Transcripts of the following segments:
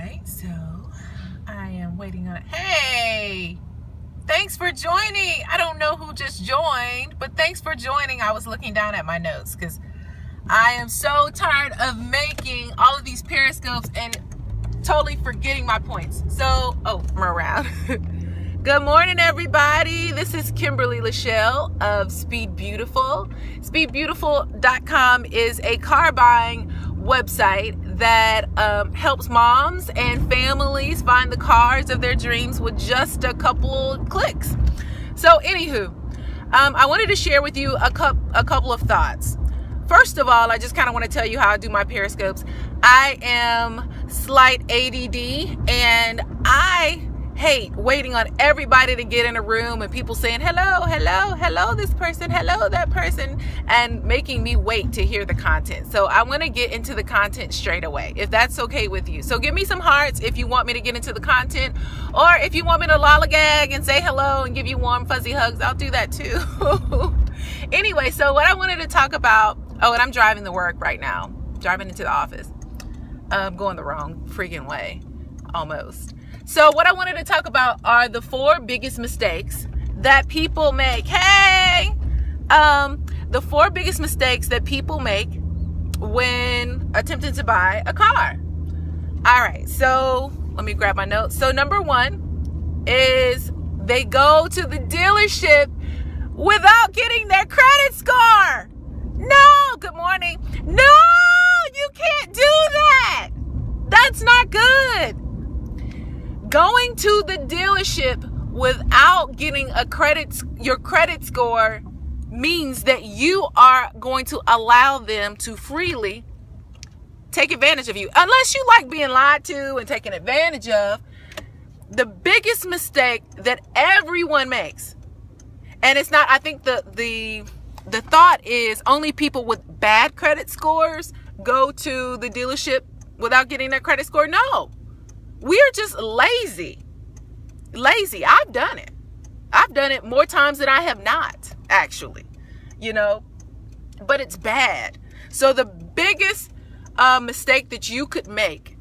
right, so I am waiting on it. Hey, thanks for joining. I don't know who just joined, but thanks for joining. I was looking down at my notes because I am so tired of making all of these periscopes and totally forgetting my points. So, I'm around. Good morning, everybody. This is Kimberly Lachelle of Speed Beautiful. SpeedBeautiful.com is a car buying website that helps moms and families find the cars of their dreams with just a couple clicks. So, anywho, I wanted to share with you a couple of thoughts. First of all, I just kind of want to tell you how I do my periscopes. I am slight ADD, and I hate waiting on everybody to get in a room and people saying hello this person, hello that person, and making me wait to hear the content. So I want to get into the content straight away, if that's okay with you. So give me some hearts if you want me to get into the content, or if you want me to lollygag and say hello and give you warm fuzzy hugs, I'll do that too. Anyway, so what I wanted to talk about, and I'm driving to work right now, driving into the office. I'm going the wrong freaking way, almost. So what I wanted to talk about are the 4 biggest mistakes that people make. Hey! The 4 biggest mistakes that people make when attempting to buy a car. All right, so let me grab my notes. So number 1 is they go to the dealership without getting their credit score. No, good morning. No, you can't do that. That's not good. Going to the dealership without getting your credit score means that you are going to allow them to freely take advantage of you. Unless you like being lied to and taken advantage of. The biggest mistake that everyone makes, and it's not, I think the thought is only people with bad credit scores go to the dealership without getting their credit score. No. We're just lazy. I've done it. I've done it more times than I have not, actually. But it's bad. So the biggest mistake that you could make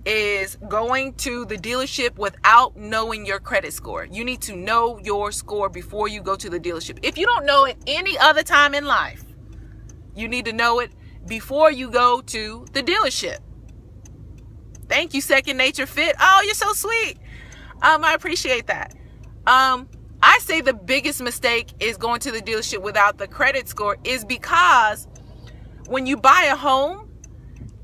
is going to the dealership without knowing your credit score. You need to know your score before you go to the dealership. If you don't know it any other time in life, you need to know it before you go to the dealership. Thank you, Second Nature Fit. Oh, you're so sweet. I appreciate that. I say the biggest mistake is going to the dealership without the credit score is because when you buy a home,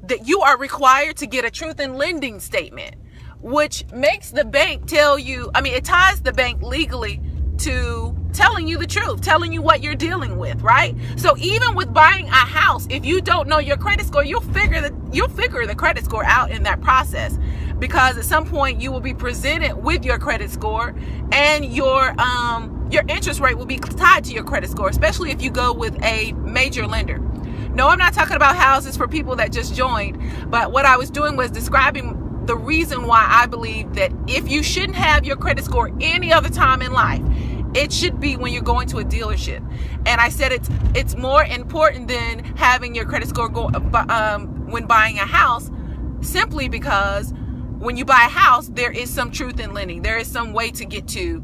that you are required to get a truth in lending statement, which makes the bank tell you, it ties the bank legally to telling you the truth, telling you what you're dealing with, right? So even with buying a house, if you don't know your credit score, you'll figure the credit score out in that process, because at some point you will be presented with your credit score, and your interest rate will be tied to your credit score, especially if you go with a major lender. No, I'm not talking about houses for people that just joined, but what I was doing was describing the reason why I believe that if you shouldn't have your credit score any other time in life, it should be when you're going to a dealership. And I said it's more important than having your credit score when buying a house, simply because when you buy a house, there is some truth in lending. There is some way to get to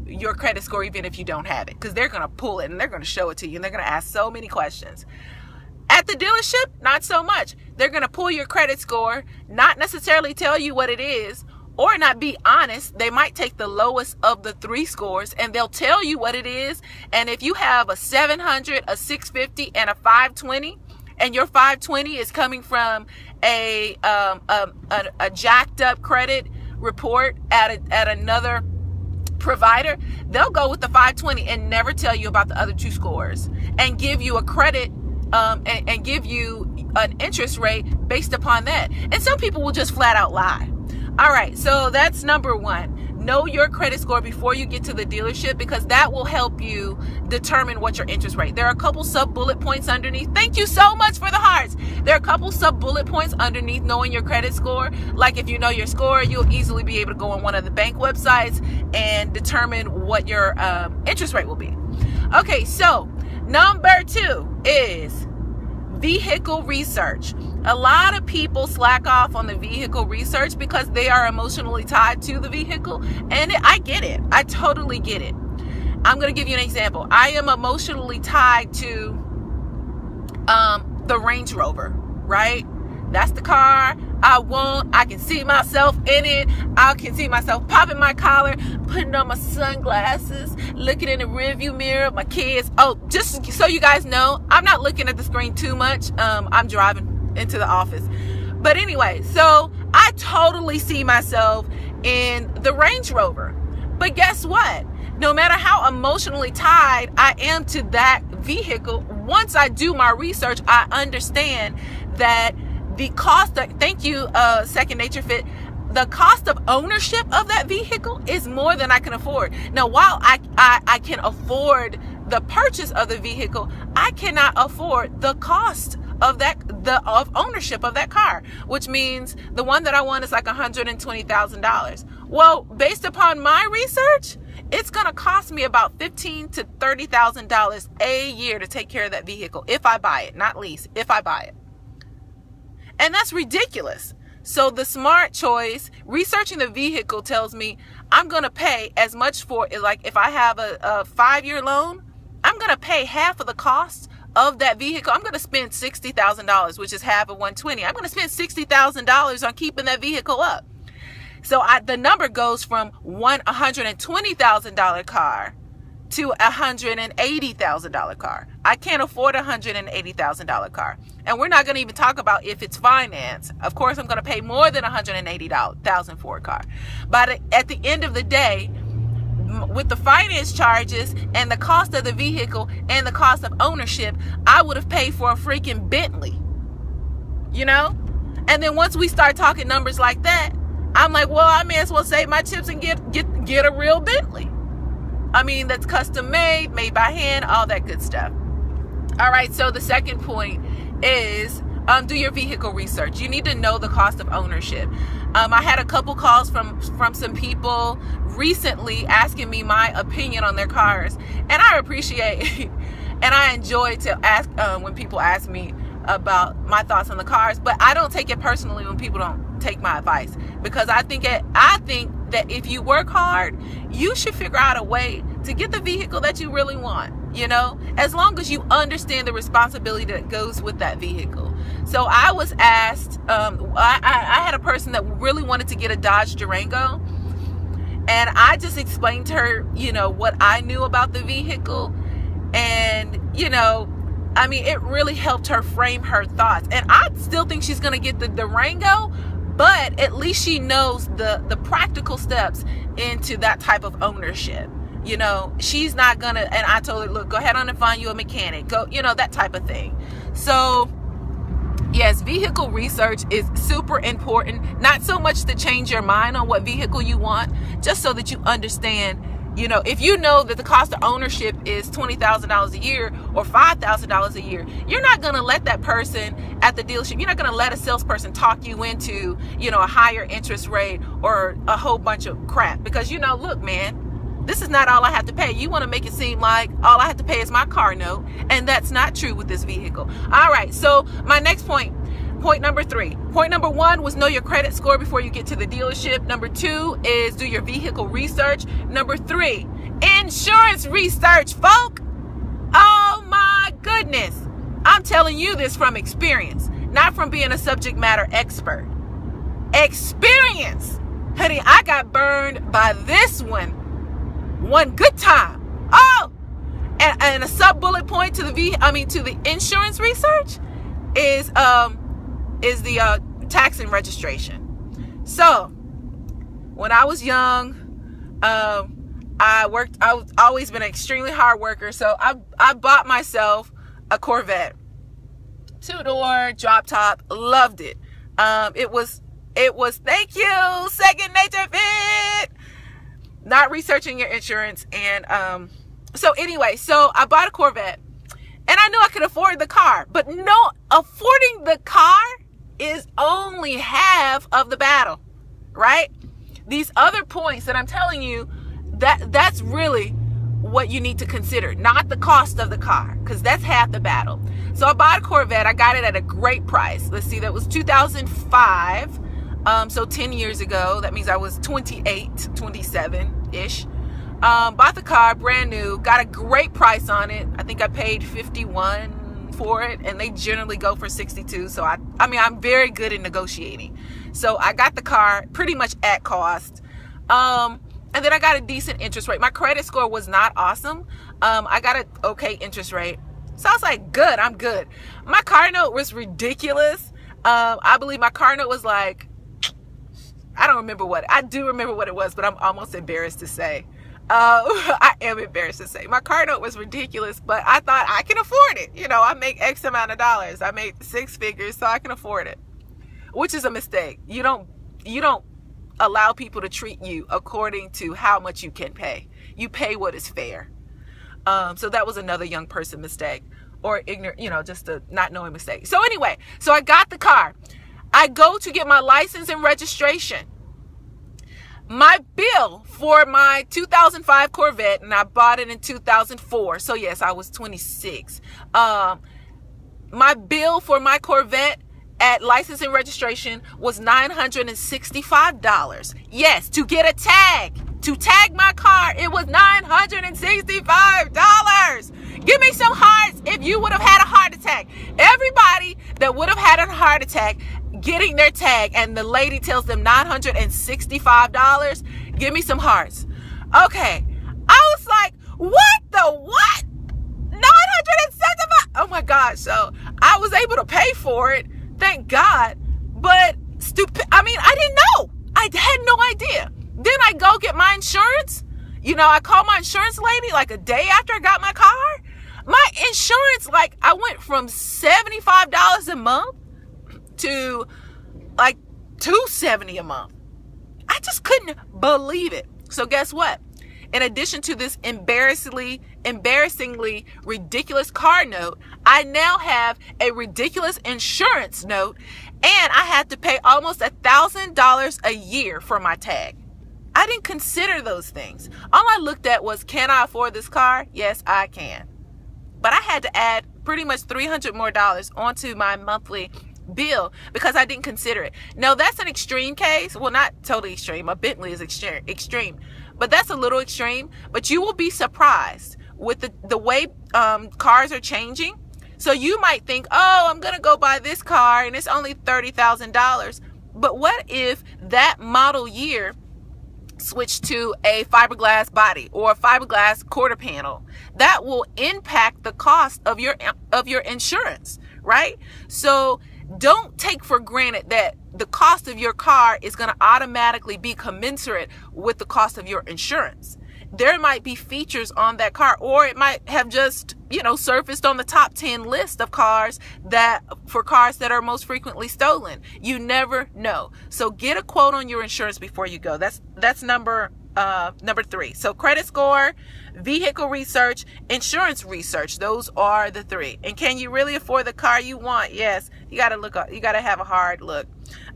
your credit score even if you don't have it, because they're going to pull it and they're going to show it to you and they're going to ask so many questions. At the dealership, not so much. They're going to pull your credit score, not necessarily tell you what it is, or not be honest. They might take the lowest of the 3 scores and they'll tell you what it is. And if you have a 700, a 650, and a 520, and your 520 is coming from a jacked up credit report at another provider, they'll go with the 520 and never tell you about the other 2 scores and give you a credit and give you an interest rate based upon that. And some people will just flat out lie. All right, so that's number 1. Know your credit score before you get to the dealership, because that will help you determine what your interest rate. There are a couple sub bullet points underneath. Thank you so much for the hearts. There are a couple sub bullet points underneath knowing your credit score. Like if you know your score, you'll easily be able to go on one of the bank websites and determine what your interest rate will be. Okay, so number 2 is vehicle research. A lot of people slack off on the vehicle research because they are emotionally tied to the vehicle. And I get it. I totally get it. I'm going to give you an example. I am emotionally tied to the Range Rover, right? That's the car I want. I can see myself in it. I can see myself popping my collar, putting on my sunglasses, looking in the rearview mirror of my kids. Oh, just so you guys know, I'm not looking at the screen too much. I'm driving into the office. But anyway, so I totally see myself in the Range Rover. But guess what? No matter how emotionally tied I am to that vehicle, once I do my research, I understand that the cost of, thank you, Second Nature Fit, the cost of ownership of that vehicle is more than I can afford. Now, while I can afford the purchase of the vehicle, I cannot afford the cost of of ownership of that car, which means the one that I want is like $120,000. Well, based upon my research, it's going to cost me about $15,000 to $30,000 a year to take care of that vehicle if I buy it, not lease, if I buy it. And that's ridiculous. So the smart choice, researching the vehicle, tells me I'm going to pay as much for it. Like if I have a 5-year loan, I'm going to pay half of the cost of that vehicle. I'm going to spend $60,000, which is half of $120,000. I'm going to spend $60,000 on keeping that vehicle up. So the number goes from $120,000 car to $180,000 car. I can't afford a $180,000 car. And we're not going to even talk about if it's finance. Of course, I'm going to pay more than $180,000 for a car. But at the end of the day, with the finance charges and the cost of the vehicle and the cost of ownership, I would have paid for a freaking Bentley, you know? And then once we start talking numbers like that, I'm like, well, I may as well save my chips and get a real Bentley. I mean, that's custom made by hand, all that good stuff. All right, so the second point is do your vehicle research. You need to know the cost of ownership. I had a couple calls from some people recently asking me my opinion on their cars, and I appreciate and I enjoy to ask when people ask me about my thoughts on the cars, but I don't take it personally when people don't take my advice, because I think that if you work hard, you should figure out a way to get the vehicle that you really want, you know, as long as you understand the responsibility that goes with that vehicle. So I was asked, I had a person that really wanted to get a Dodge Durango, and I just explained to her, you know, what I knew about the vehicle, and, you know, I mean, it really helped her frame her thoughts. And I still think she's going to get the Durango, but at least she knows the practical steps into that type of ownership. You know, she's not going to, and I told her, look, go ahead on and find you a mechanic. Go, you know, that type of thing. So, yes, vehicle research is super important. Not so much to change your mind on what vehicle you want, just so that you understand. You know, if you know that the cost of ownership is $20,000 a year or $5,000 a year, you're not going to let that person at the dealership, you're not going to let a salesperson talk you into, you know, a higher interest rate or a whole bunch of crap. Because, you know, look, man, this is not all I have to pay. You want to make it seem like all I have to pay is my car note. And that's not true with this vehicle. All right. So my next point number 3. Point number 1 was know your credit score before you get to the dealership. Number 2 is do your vehicle research. Number 3, insurance research, folk. Oh my goodness. I'm telling you this from experience, not from being a subject matter expert. Experience. Honey, I got burned by this one good time. Oh, and a sub bullet point to the insurance research is the tax and registration. So when I was young, I've always been an extremely hard worker. So I bought myself a Corvette, 2-door, drop top, loved it. It was, thank you, Second Nature Fit, not researching your insurance. And, so anyway, so I bought a Corvette, and I knew I could afford the car, but no, affording the car is only half of the battle, right? These other points that I'm telling you, that's really what you need to consider, not the cost of the car, because that's half the battle. So I bought a Corvette. I got it at a great price. Let's see, that was 2005. So 10 years ago. That means I was 28, 27-ish. Bought the car brand new, got a great price on it. I think I paid $51 for it, and they generally go for $62. So I mean, I'm very good at negotiating. So I got the car pretty much at cost. And then I got a decent interest rate. My credit score was not awesome. I got an okay interest rate. So I was like, good, I'm good. My car note was ridiculous. I believe my car note was like, I don't remember what. I do remember what it was, but I'm almost embarrassed to say. I am embarrassed to say. My car note was ridiculous, but I thought I can afford it. You know, I make X amount of dollars. I make 6 figures, so I can afford it. Which is a mistake. You don't allow people to treat you according to how much you can pay. You pay what is fair. So that was another young person mistake, or ignorant, you know, just a not knowing mistake. So anyway, so I got the car. I go to get my license and registration. My bill for my 2005 Corvette, and I bought it in 2004. So yes, I was 26. My bill for my Corvette at license and registration was $965. Yes, to get a tag. To tag my car, it was $965. Give me some hearts if you would have had a heart attack. Everybody that would have had a heart attack getting their tag, and the lady tells them $965, give me some hearts. Okay. I was like, what the what? $965? Oh my God. So I was able to pay for it. Thank God. But I mean, I didn't know. I had no idea. Then I go get my insurance. You know, I called my insurance lady like a day after I got my car. My insurance, like, I went from $75 a month to like $270 a month. I just couldn't believe it. So guess what? In addition to this embarrassingly ridiculous car note, I now have a ridiculous insurance note, and I had to pay almost $1,000 a year for my tag. I didn't consider those things. All I looked at was, can I afford this car? Yes, I can. But I had to add pretty much $300 more onto my monthly bill because I didn't consider it. Now, that's an extreme case. Well, not totally extreme. A Bentley is extreme. But that's a little extreme. But you will be surprised with the way cars are changing. So you might think, oh, I'm going to go buy this car and it's only $30,000. But what if that model year switch to a fiberglass body or a fiberglass quarter panel? That will impact the cost of your insurance, right? So don't take for granted that the cost of your car is going to automatically be commensurate with the cost of your insurance. There might be features on that car, or it might have just, you know, surfaced on the top 10 list of cars that are most frequently stolen. You never know. So get a quote on your insurance before you go. That's number 3. So credit score, vehicle research, insurance research. Those are the 3. And can you really afford the car you want? Yes. You got to have a hard look.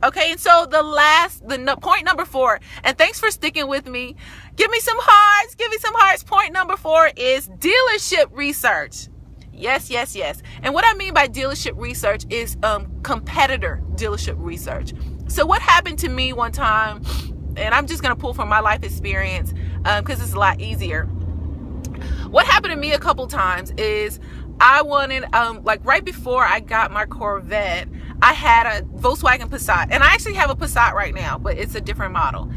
Okay. And so point number 4, and thanks for sticking with me. Give me some hearts. Give me some hearts. Point number 4 is dealership research. Yes, yes, yes. And what I mean by dealership research is competitor dealership research. So what happened to me one time, and I'm just going to pull from my life experience because it's a lot easier. What happened to me a couple times is I wanted, like right before I got my Corvette, I had a Volkswagen Passat. And I actually have a Passat right now, but it's a different model.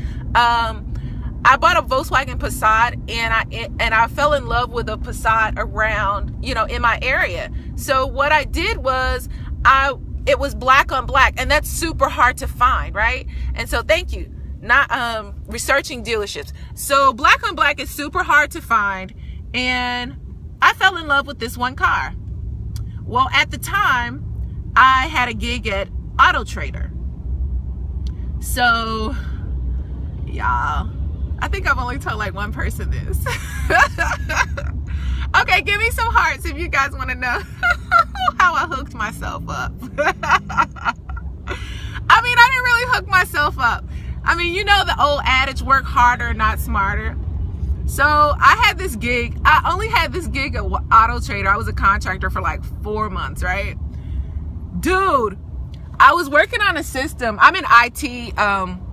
I bought a Volkswagen Passat, and I fell in love with a Passat around, you know, in my area. So what I did was it was black on black, and that's super hard to find, right? And so thank you. Not researching dealerships. So black on black is super hard to find, and I fell in love with this one car. Well, at the time, I had a gig at Auto Trader. So, y'all, I think I've only told like one person this. Okay, give me some hearts if you guys want to know how I hooked myself up. I mean, I didn't really hook myself up. I mean, you know the old adage, work harder, not smarter. So I had this gig. I only had this gig at Auto Trader. I was a contractor for like 4 months, right? Dude, I was working on a system. I'm in IT.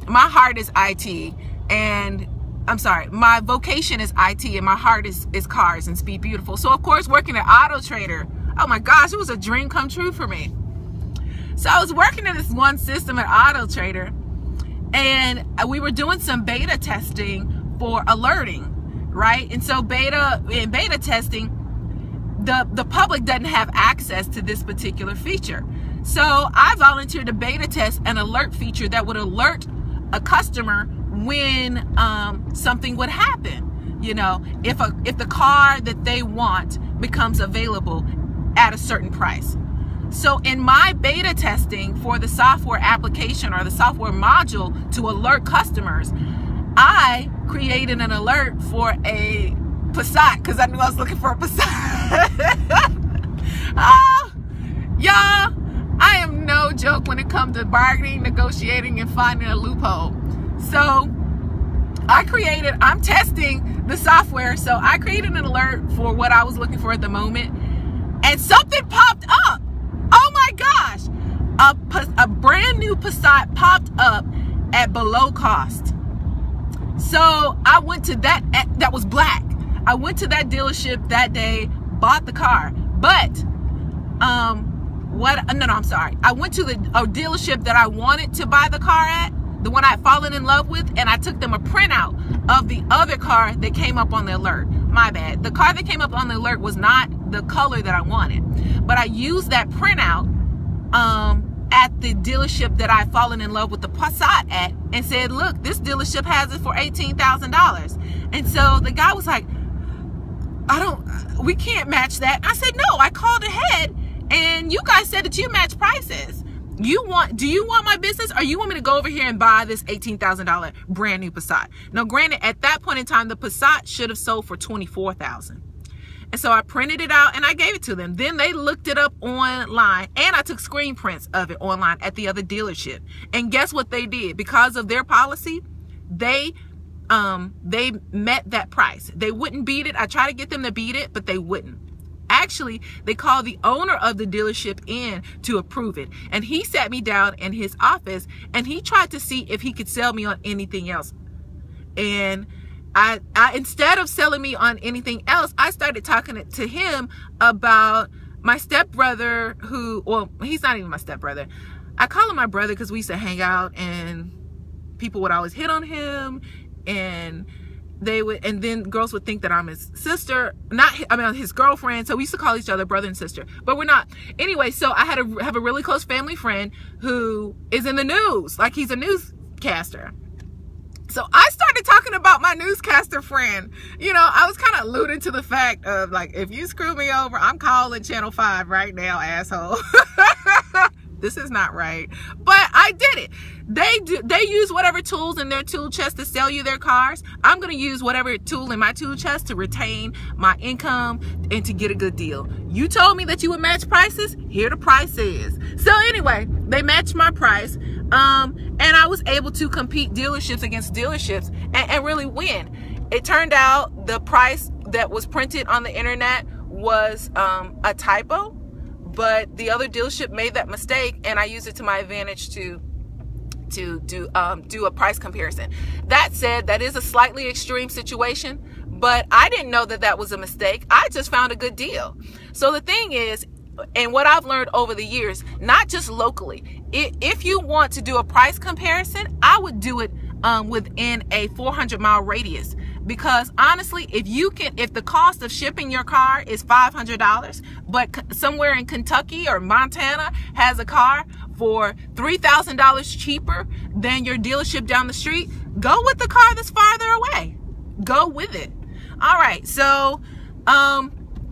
My heart is IT, and I'm sorry, my vocation is IT, and my heart is cars and Speed Beautiful. So of course, working at Auto Trader, oh my gosh, it was a dream come true for me. So I was working in this one system at Auto Trader, and we were doing some beta testing for alerting, right? And so in beta testing, the public doesn't have access to this particular feature. So I volunteered to beta test an alert feature that would alert a customer when something would happen. You know, if the car that they want becomes available at a certain price. So in my beta testing for the software application or the software module to alert customers, I created an alert for a Passat because I knew I was looking for a Passat. Oh, y'all, I am no joke when it comes to bargaining, negotiating, and finding a loophole. So I'm testing the software, so I created an alert for what I was looking for at the moment, and something popped up. Oh my gosh, a brand new Passat popped up at below cost. So I went to that was black. I went to that dealership that day, bought the car, but I'm sorry. I went to a dealership that I wanted to buy the car at, the one I'd fallen in love with, and I took them a printout of the other car that came up on the alert. My bad. The car that came up on the alert was not the color that I wanted, but I used that printout at the dealership that I'd fallen in love with the Passat at, and said, look, this dealership has it for $18,000. And so the guy was like, we can't match that. I said, no, I called ahead and you guys said that you match prices. Do you want my business, or you want me to go over here and buy this $18,000 brand new Passat? Now, granted, at that point in time, the Passat should have sold for $24,000. And so I printed it out and I gave it to them. Then they looked it up online, and I took screen prints of it online at the other dealership. And guess what they did? Because of their policy, they met that price. They wouldn't beat it. I tried to get them to beat it, but they wouldn't. Actually, they called the owner of the dealership in to approve it. And he sat me down in his office and he tried to see if he could sell me on anything else. And I instead of selling me on anything else, I started talking to him about my stepbrother, who, well, he's not even my stepbrother. I call him my brother because we used to hang out and people would always hit on him, and then girls would think that I'm his sister, his girlfriend. So we used to call each other brother and sister, but we're not. Anyway, so I have a really close family friend who is in the news, like he's a newscaster. So I started talking about my newscaster friend. You know, I was kind of alluding to the fact of, like, if you screw me over, I'm calling Channel 5 right now, asshole. This is not right. But I did it. They use whatever tools in their tool chest to sell you their cars. I'm going to use whatever tool in my tool chest to retain my income and to get a good deal. You told me that you would match prices. Here the price is. So anyway, they matched my price. And I was able to compete dealerships against dealerships and really win. It turned out the price that was printed on the internet was a typo, but the other dealership made that mistake, and I used it to my advantage to do a price comparison. That said, that is a slightly extreme situation, but I didn't know that that was a mistake. I just found a good deal. So the thing is, and what I've learned over the years, not just locally, if you want to do a price comparison, I would do it within a 400-mile radius. Because honestly, if the cost of shipping your car is $500, but somewhere in Kentucky or Montana has a car for $3,000 cheaper than your dealership down the street, go with the car that's farther away. Go with it. All right, so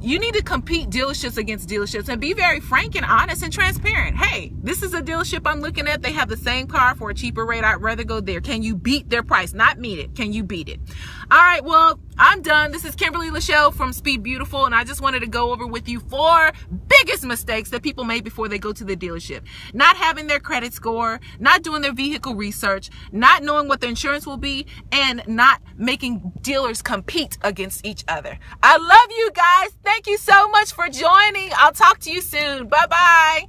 you need to compete dealerships against dealerships and be very frank and honest and transparent. Hey, this is a dealership I'm looking at. They have the same car for a cheaper rate. I'd rather go there. Can you beat their price? Not meet it. Can you beat it? All right, well, I'm done. This is Kimberly Lachelle from Speed Beautiful, and I just wanted to go over with you 4 biggest mistakes that people make before they go to the dealership. Not having their credit score, not doing their vehicle research, not knowing what their insurance will be, and not making dealers compete against each other. I love you guys. Thank you so much for joining. I'll talk to you soon. Bye-bye.